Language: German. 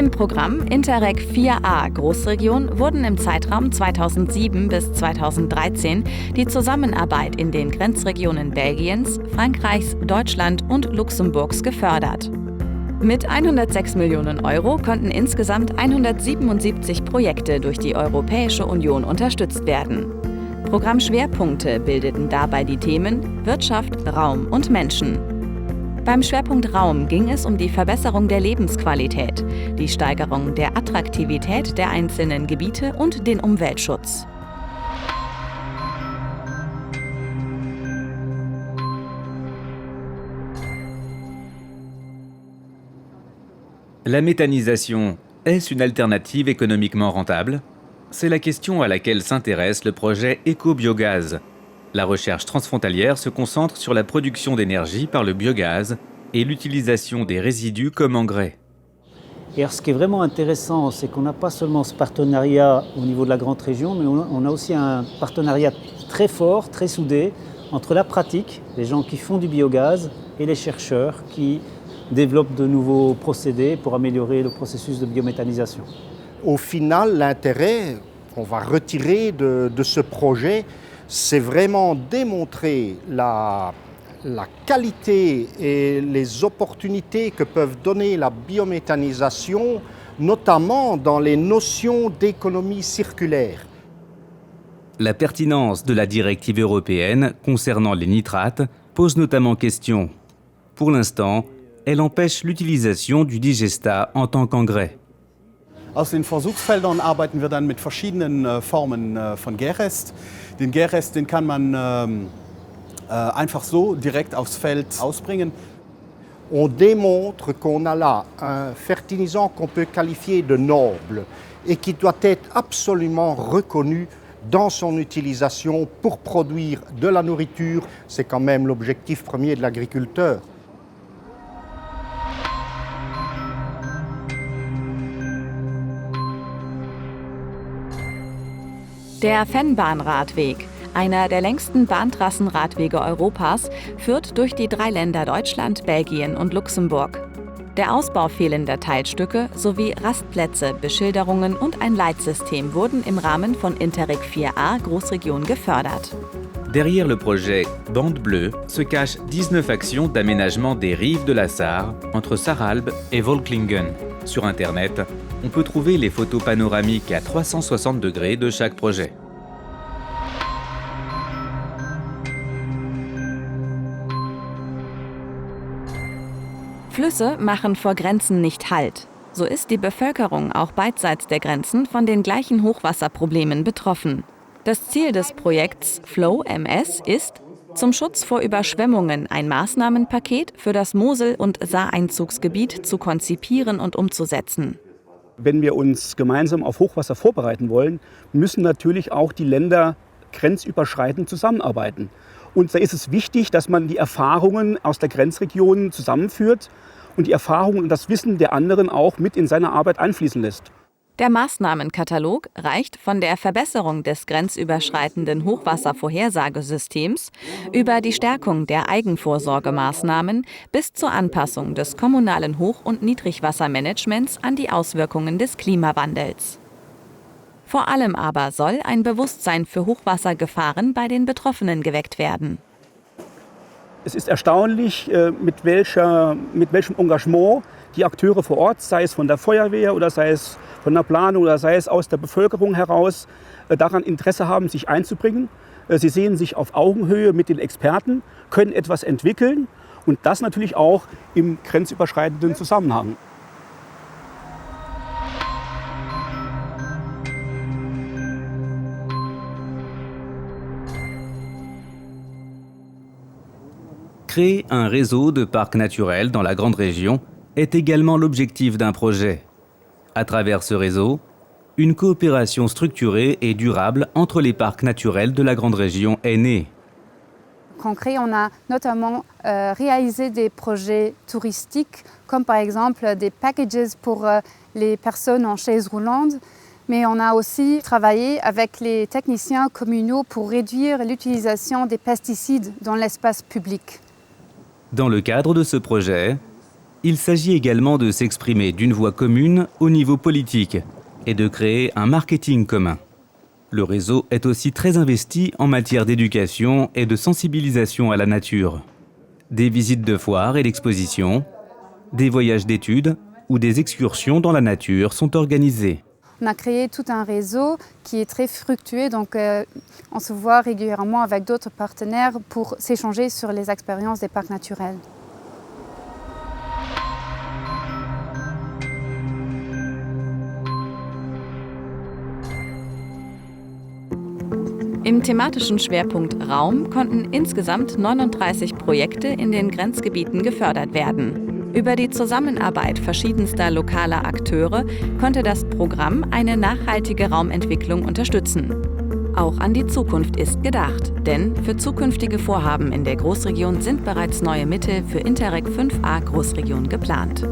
dem Programm Interreg 4a Großregion wurden im Zeitraum 2007 bis 2013 die Zusammenarbeit in den Grenzregionen Belgiens, Frankreichs, Deutschland und Luxemburgs gefördert. Mit 106 Millionen Euro konnten insgesamt 177 Projekte durch die Europäische Union unterstützt werden. Programmschwerpunkte bildeten dabei die Themen Wirtschaft, Raum und Menschen. Beim Schwerpunkt Raum ging es um die Verbesserung der Lebensqualität, die Steigerung der Attraktivität der einzelnen Gebiete und den Umweltschutz. La méthanisation, est-ce une alternative économiquement rentable? C'est la question à laquelle s'intéresse le projet Eco-Biogaz. La recherche transfrontalière se concentre sur la production d'énergie par le biogaz et l'utilisation des résidus comme engrais. Et alors, ce qui est vraiment intéressant, c'est qu'on n'a pas seulement ce partenariat au niveau de la grande région, mais on a aussi un partenariat très fort, très soudé, entre la pratique, les gens qui font du biogaz, et les chercheurs qui développent de nouveaux procédés pour améliorer le processus de biométhanisation. Au final, l'intérêt qu'on va retirer de ce projet, c'est vraiment démontrer la qualité et les opportunités que peuvent donner la biométhanisation, notamment dans les notions d'économie circulaire. La pertinence de la directive européenne concernant les nitrates pose notamment question. Pour l'instant, elle empêche l'utilisation du digestat en tant qu'engrais. Aus den Versuchsfeldern arbeiten wir dann mit verschiedenen Formen von Gärrest. Den Gärrest, den kann man einfach so direkt aufs Feld ausbringen. On démontre qu'on a là un fertilisant qu'on peut qualifier de noble et qui doit être absolument reconnu dans son utilisation pour produire de la nourriture. C'est quand même l'objectif premier de l'agriculteur. Der Fennbahnradweg, einer der längsten Bahntrassenradwege Europas, führt durch die 3 Länder Deutschland, Belgien und Luxemburg. Der Ausbau fehlender Teilstücke sowie Rastplätze, Beschilderungen und ein Leitsystem wurden im Rahmen von Interreg 4a Großregion gefördert. Derrière le projet Bande Bleue se cachent 19 actions d'aménagement des rives de la Sarre entre Sarralbe et Volklingen. Sur Internet, on peut trouver les photos panoramiques à 360 degrés de chaque projet. Flüsse machen vor Grenzen nicht Halt. So ist die Bevölkerung auch beidseits der Grenzen von den gleichen Hochwasserproblemen betroffen. Das Ziel des Projekts Flow MS ist, zum Schutz vor Überschwemmungen ein Maßnahmenpaket für das Mosel- und Saareinzugsgebiet zu konzipieren und umzusetzen. Wenn wir uns gemeinsam auf Hochwasser vorbereiten wollen, müssen natürlich auch die Länder grenzüberschreitend zusammenarbeiten. Und da ist es wichtig, dass man die Erfahrungen aus der Grenzregion zusammenführt und die Erfahrungen und das Wissen der anderen auch mit in seine Arbeit einfließen lässt. Der Maßnahmenkatalog reicht von der Verbesserung des grenzüberschreitenden Hochwasservorhersagesystems über die Stärkung der Eigenvorsorgemaßnahmen bis zur Anpassung des kommunalen Hoch- und Niedrigwassermanagements an die Auswirkungen des Klimawandels. Vor allem aber soll ein Bewusstsein für Hochwassergefahren bei den Betroffenen geweckt werden. Es ist erstaunlich, mit welchem Engagement die Akteure vor Ort, sei es von der Feuerwehr oder sei es von der Planung oder sei es aus der Bevölkerung heraus, daran Interesse haben, sich einzubringen. Sie sehen sich auf Augenhöhe mit den Experten, können etwas entwickeln und das natürlich auch im grenzüberschreitenden Zusammenhang. Créer un réseau de parcs naturels dans la grande région est également l'objectif d'un projet. À travers ce réseau, une coopération structurée et durable entre les parcs naturels de la grande région est née. Concret, on a notamment réalisé des projets touristiques, comme par exemple des packages pour les personnes en chaise roulante, mais on a aussi travaillé avec les techniciens communaux pour réduire l'utilisation des pesticides dans l'espace public. Dans le cadre de ce projet, Il s'agit également de s'exprimer d'une voix commune au niveau politique et de créer un marketing commun. Le réseau est aussi très investi en matière d'éducation et de sensibilisation à la nature. Des visites de foires et d'expositions, des voyages d'études ou des excursions dans la nature sont organisés. On a créé tout un réseau qui est très fructueux, donc on se voit régulièrement avec d'autres partenaires pour s'échanger sur les expériences des parcs naturels. Im thematischen Schwerpunkt Raum konnten insgesamt 39 Projekte in den Grenzgebieten gefördert werden. Über die Zusammenarbeit verschiedenster lokaler Akteure konnte das Programm eine nachhaltige Raumentwicklung unterstützen. Auch an die Zukunft ist gedacht, denn für zukünftige Vorhaben in der Großregion sind bereits neue Mittel für Interreg 5a Großregion geplant.